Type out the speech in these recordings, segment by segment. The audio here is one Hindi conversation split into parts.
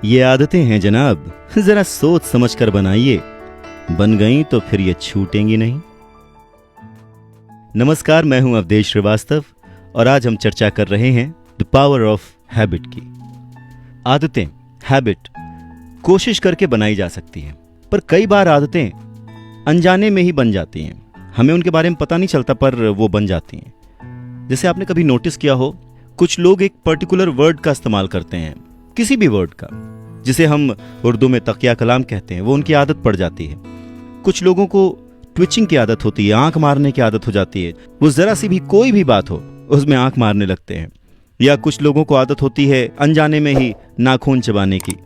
ये आदतें हैं जनाब, जरा सोच समझ कर बनाइए, बन गई तो फिर ये छूटेंगी नहीं। नमस्कार, मैं हूं अवधेश श्रीवास्तव और आज हम चर्चा कर रहे हैं द पावर ऑफ हैबिट की। आदतें, हैबिट कोशिश करके बनाई जा सकती हैं, पर कई बार आदतें अनजाने में ही बन जाती हैं। हमें उनके बारे में पता नहीं चलता पर वो बन जाती हैं। जैसे आपने कभी नोटिस किया हो, कुछ लोग एक पर्टिकुलर वर्ड का इस्तेमाल करते हैं, किसी भी वर्ड का, जिसे हम उर्दू में तकिया कलाम कहते हैं, वो उनकी आदत पड़ जाती है। कुछ लोगों को ट्विचिंग की आदत होती है, आंख मारने की आदत हो जाती है। वो जरा सी भी कोई भी बात हो उसमें आंख मारने लगते हैं। या कुछ लोगों को आदत होती है अनजाने में ही नाखून चबाने की।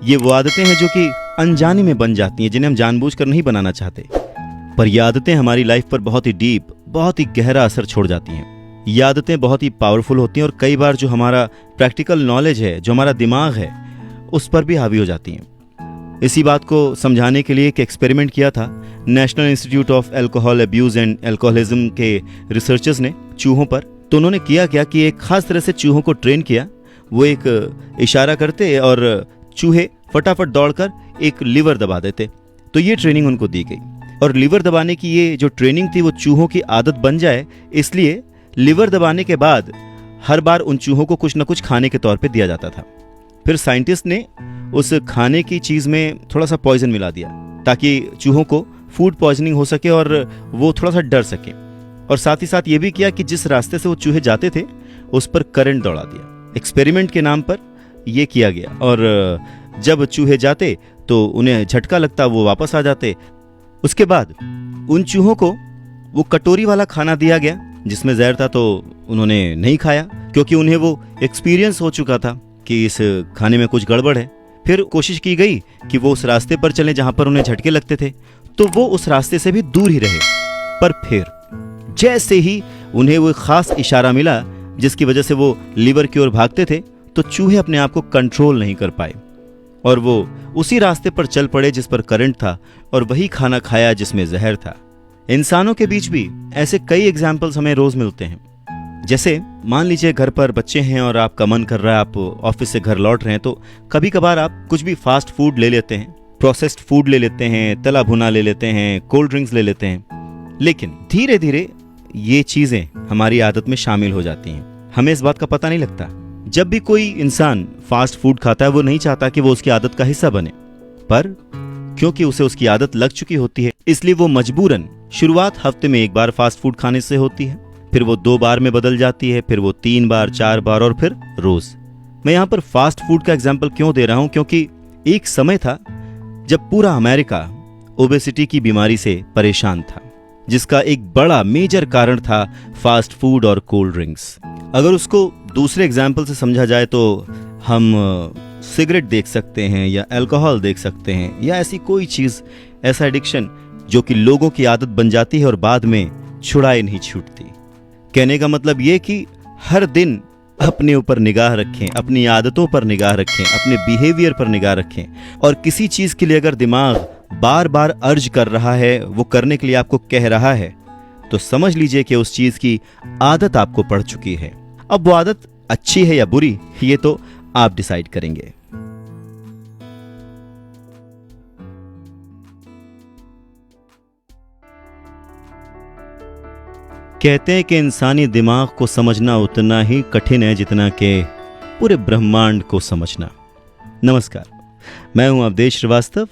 ये वो आदतें हैं जो कि अनजाने में बन जाती हैं, जिन्हें हम जानबूझकर नहीं बनाना चाहते, पर ये आदतें हमारी लाइफ पर बहुत ही डीप, बहुत ही गहरा असर छोड़ जाती हैं। ये आदतें बहुत ही पावरफुल होती हैं और कई बार जो हमारा प्रैक्टिकल नॉलेज है, जो हमारा दिमाग है, उस पर भी हावी हो जाती हैं। इसी बात को समझाने के लिए एक एक्सपेरिमेंट किया था national institute of alcohol abuse and alcoholism के रिसर्चर्स ने चूहों पर। तो उन्होंने किया क्या कि एक खास तरह से चूहों को ट्रेन किया। वो एक इशारा करते और चूहे फटाफट दौड़कर एक लीवर दबा देते। तो ये ट्रेनिंग उनको दी गई और लीवर दबाने की ये जो ट्रेनिंग थी वो चूहों की आदत बन जाए, इसलिए लीवर दबाने के बाद हर बार उन चूहों को कुछ न कुछ खाने के तौर पे दिया जाता था। फिर साइंटिस्ट ने उस खाने की चीज़ में थोड़ा सा पॉइजन मिला दिया ताकि चूहों को फूड पॉइजनिंग हो सके और वो थोड़ा सा डर सके। और साथ ही साथ ये भी किया कि जिस रास्ते से वो चूहे जाते थे उस पर करंट दौड़ा दिया। एक्सपेरिमेंट के नाम पर ये किया गया और जब चूहे जाते तो उन्हें झटका लगता, वो वापस आ जाते। उसके बाद उन चूहों को वो कटोरी वाला खाना दिया गया जिसमें जहर था, तो उन्होंने नहीं खाया क्योंकि उन्हें वो एक्सपीरियंस हो चुका था कि इस खाने में कुछ गड़बड़ है। फिर कोशिश की गई कि वो उस रास्ते पर चलें जहां पर उन्हें झटके लगते थे, तो वो उस रास्ते से भी दूर ही रहे। पर फिर जैसे ही उन्हें वो खास इशारा मिला जिसकी वजह से वो लीवर की ओर भागते थे, तो चूहे अपने आप को कंट्रोल नहीं कर पाए और वो उसी रास्ते पर चल पड़े जिस पर करंट था और वही खाना खाया जिसमें जहर था। इंसानों के बीच भी ऐसे कई एग्जाम्पल्स हमें रोज मिलते हैं। जैसे मान लीजिए घर पर बच्चे हैं और आपका मन कर रहा है, आप ऑफिस से घर लौट रहे हैं, तो कभी कभार आप कुछ भी फास्ट फूड ले लेते हैं, प्रोसेस्ड फूड ले लेते हैं, तला भुना ले लेते हैं, कोल्ड ड्रिंक्स ले लेते हैं। लेकिन धीरे धीरे ये चीजें हमारी आदत में शामिल हो जाती हैं, हमें इस बात का पता नहीं लगता। जब भी कोई इंसान फास्ट फूड खाता है वो नहीं चाहता कि वो उसकी आदत का हिस्सा बने, पर क्योंकि उसे उसकी आदत लग चुकी होती है इसलिए वो मजबूरन शुरुआत हफ्ते में 1 बार फास्ट फूड खाने से होती है, फिर वो 2 बार में बदल जाती है, फिर वो 3 बार, 4 बार और फिर रोज। मैं यहाँ पर फास्ट फूड का एग्जाम्पल क्यों दे रहा हूँ, क्योंकि एक समय था जब पूरा अमेरिका ओबेसिटी की बीमारी से परेशान था, जिसका एक बड़ा मेजर कारण था फास्ट फूड और कोल्ड ड्रिंक्स। अगर उसको दूसरे एग्जाम्पल से समझा जाए तो हम सिगरेट देख सकते हैं या अल्कोहल देख सकते हैं या ऐसी कोई चीज, ऐसा एडिक्शन जो कि लोगों की आदत बन जाती है और बाद में छुड़ाए नहीं छूटती। कहने का मतलब ये कि हर दिन अपने ऊपर निगाह रखें, अपनी आदतों पर निगाह रखें, अपने बिहेवियर पर निगाह रखें और किसी चीज के लिए अगर दिमाग बार बार अर्ज कर रहा है, वो करने के लिए आपको कह रहा है, तो समझ लीजिए कि उस चीज की आदत आपको पड़ चुकी है। अब वो आदत अच्छी है या बुरी, ये तो आप डिसाइड करेंगे। कहते हैं कि इंसानी दिमाग को समझना उतना ही कठिन है जितना कि पूरे ब्रह्मांड को समझना। नमस्कार, मैं हूं अवधेश श्रीवास्तव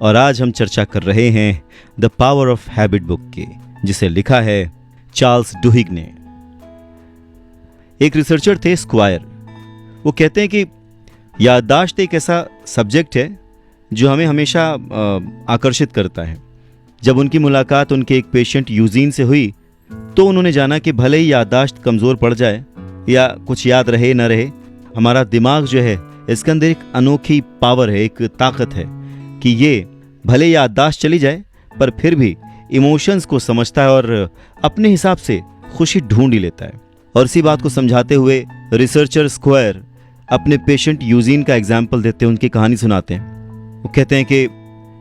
और आज हम चर्चा कर रहे हैं the power of habit book की, जिसे लिखा है चार्ल्स डुहिग ने। एक रिसर्चर थे स्क्वायर। वो कहते हैं कि याददाश्त एक ऐसा सब्जेक्ट है जो हमें हमेशा आकर्षित करता है। जब उनकी मुलाकात उनके एक पेशेंट यूजीन से हुई तो उन्होंने जाना कि भले ही याददाश्त कमज़ोर पड़ जाए या कुछ याद रहे न रहे, हमारा दिमाग जो है इसके अंदर एक अनोखी पावर है, एक ताकत है कि ये भले याददाश्त चली जाए पर फिर भी इमोशंस को समझता है और अपने हिसाब से खुशी ढूंढ ही लेता है। और इसी बात को समझाते हुए रिसर्चर स्क्वायर अपने पेशेंट यूजीन का एग्जाम्पल देते हैं, उनकी कहानी सुनाते हैं। वो कहते हैं कि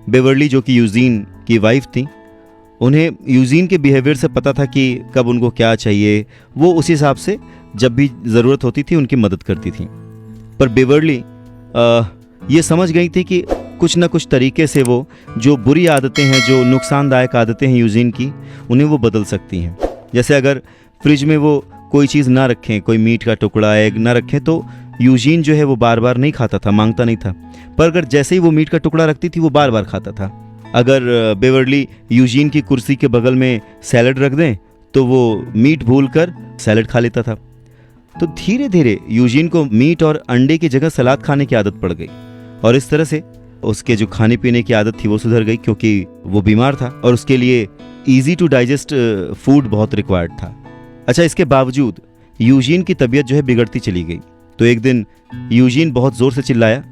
बेवर्ली, जो कि यूजीन की वाइफ थी, उन्हें यूजीन के बिहेवियर से पता था कि कब उनको क्या चाहिए, वो उस हिसाब से जब भी ज़रूरत होती थी उनकी मदद करती थी। पर बेवर्ली ये समझ गई थी कि कुछ ना कुछ तरीके से वो जो बुरी आदतें हैं, जो नुकसानदायक आदतें हैं यूजीन की, उन्हें वो बदल सकती हैं। जैसे अगर फ्रिज में वो कोई चीज़ ना रखें, कोई मीट का टुकड़ा एग ना रखें, तो यूजीन जो है वो बार बार नहीं खाता था, मांगता नहीं था। पर अगर जैसे ही वो मीट का टुकड़ा रखती थी वो बार बार खाता था। अगर बेवर्ली यूजीन की कुर्सी के बगल में सैलड रख दें तो वो मीट भूल कर सैलड खा लेता था। तो धीरे धीरे यूजीन को मीट और अंडे की जगह सलाद खाने की आदत पड़ गई, और इस तरह से उसके जो खाने पीने की आदत थी वो सुधर गई, क्योंकि वो बीमार था और उसके लिए ईजी टू डाइजेस्ट फूड बहुत रिक्वायर्ड था। अच्छा, इसके बावजूद यूजीन की तबीयत जो है बिगड़ती चली गई। तो एक दिन यूजीन बहुत ज़ोर से चिल्लाया,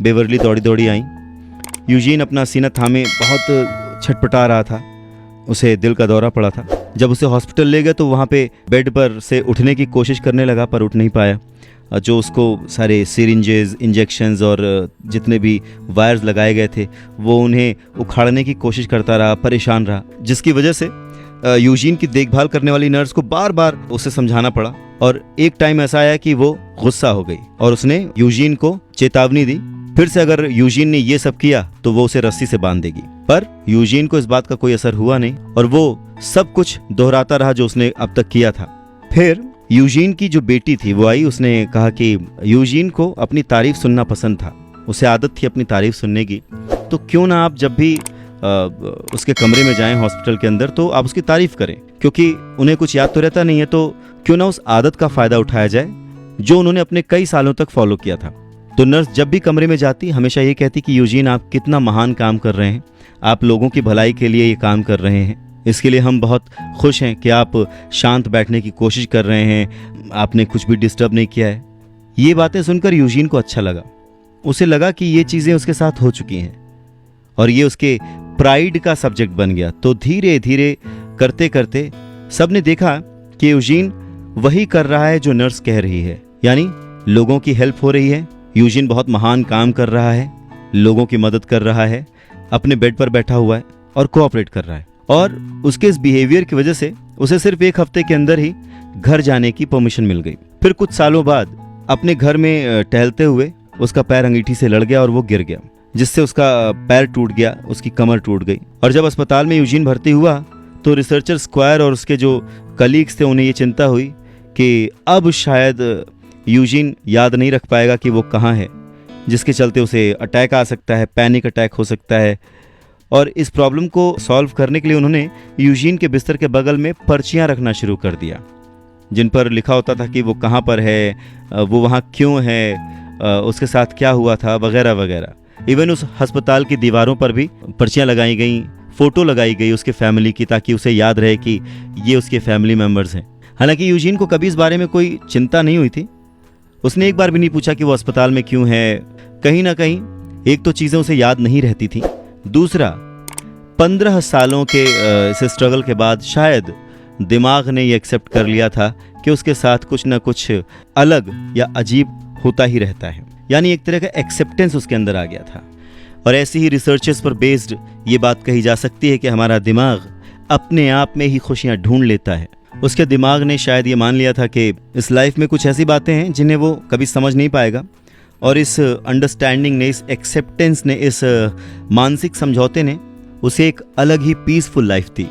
बेवर्ली दौड़ी दौड़ी आई। यूजीन अपना सीना थामे बहुत छटपटा रहा था, उसे दिल का दौरा पड़ा था। जब उसे हॉस्पिटल ले गए तो वहाँ पे बेड पर से उठने की कोशिश करने लगा, पर उठ नहीं पाया। जो उसको सारे सिरिंजेस, इंजेक्शंस और जितने भी वायर्स लगाए गए थे वो उन्हें उखाड़ने की कोशिश करता रहा, परेशान रहा, जिसकी वजह से यूजीन की देखभाल करने वाली नर्स को बार बार उसे समझाना पड़ा। और एक टाइम ऐसा आया कि वो गुस्सा हो गई और उसने यूजीन को चेतावनी दी, फिर से अगर यूजीन ने ये सब किया तो वो उसे रस्सी से बांध देगी। पर यूजीन को इस बात का कोई असर हुआ नहीं और वो सब कुछ दोहराता रहा जो उसने अब तक किया था। फिर यूजीन की जो बेटी थी वो आई, उसने कहा कि यूजीन को अपनी तारीफ सुनना पसंद था, उसे आदत थी अपनी तारीफ सुनने की, तो क्यों ना आप जब भी उसके कमरे में जाएं हॉस्पिटल के अंदर तो आप उसकी तारीफ करें, क्योंकि उन्हें कुछ याद तो रहता नहीं है, तो क्यों ना उस आदत का फ़ायदा उठाया जाए जो उन्होंने अपने कई सालों तक फॉलो किया था। तो नर्स जब भी कमरे में जाती हमेशा ये कहती कि यूजीन आप कितना महान काम कर रहे हैं, आप लोगों की भलाई के लिए ये काम कर रहे हैं, इसके लिए हम बहुत खुश हैं कि आप शांत बैठने की कोशिश कर रहे हैं, आपने कुछ भी डिस्टर्ब नहीं किया है। ये बातें सुनकर यूजीन को अच्छा लगा, उसे लगा कि ये चीज़ें उसके साथ हो चुकी हैं और ये उसके प्राइड का सब्जेक्ट बन गया। तो धीरे धीरे करते करते सब ने देखा कि यूजीन वही कर रहा है जो नर्स कह रही है, यानी लोगों की हेल्प हो रही है, यूजीन बहुत महान काम कर रहा है, लोगों की मदद कर रहा है, अपने बेड पर बैठा हुआ है और कोऑपरेट कर रहा है। और उसके इस बिहेवियर की वजह से उसे सिर्फ एक हफ्ते के अंदर ही घर जाने की परमिशन मिल गई। फिर कुछ सालों बाद अपने घर में टहलते हुए उसका पैर अंगीठी से लड़ गया और वो गिर गया, जिससे उसका पैर टूट गया, उसकी कमर टूट गई। और जब अस्पताल में यूजीन भर्ती हुआ तो रिसर्चर स्क्वायर और उसके जो कलीग्स थे उन्हें ये चिंता हुई कि अब शायद यूजीन याद नहीं रख पाएगा कि वो कहाँ है, जिसके चलते उसे अटैक आ सकता है, पैनिक अटैक हो सकता है। और इस प्रॉब्लम को सॉल्व करने के लिए उन्होंने यूजीन के बिस्तर के बगल में पर्चियाँ रखना शुरू कर दिया, जिन पर लिखा होता था कि वो कहाँ पर है, वो वहाँ क्यों है, उसके साथ क्या हुआ था, वगैरह वगैरह। इवन उस अस्पताल की दीवारों पर भी पर्चियाँ लगाई गई, फ़ोटो लगाई गई उसके फैमिली की, ताकि उसे याद रहे कि ये उसके फैमिली मेम्बर्स हैं। हालांकि यूजीन को कभी इस बारे में कोई चिंता नहीं हुई थी, उसने एक बार भी नहीं पूछा कि वो अस्पताल में क्यों है। कहीं ना कहीं एक तो चीज़ें उसे याद नहीं रहती थी, दूसरा 15 सालों के इस स्ट्रगल के बाद शायद दिमाग ने ये एक्सेप्ट कर लिया था कि उसके साथ कुछ ना कुछ अलग या अजीब होता ही रहता है, यानी एक तरह का एक्सेप्टेंस उसके अंदर आ गया था। और ऐसी ही रिसर्चेस पर बेस्ड ये बात कही जा सकती है कि हमारा दिमाग अपने आप में ही खुशियाँ ढूंढ लेता है। उसके दिमाग ने शायद ये मान लिया था कि इस लाइफ में कुछ ऐसी बातें हैं जिन्हें वो कभी समझ नहीं पाएगा, और इस अंडरस्टैंडिंग ने, इस एक्सेप्टेंस ने, इस मानसिक समझौते ने उसे एक अलग ही पीसफुल लाइफ दी।